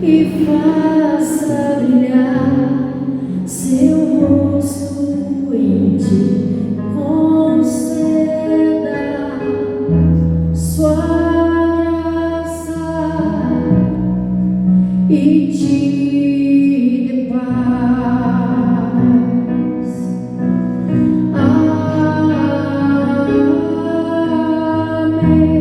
e faça brilhar seu rosto em ti, conceda sua graça e te dê paz. Amém.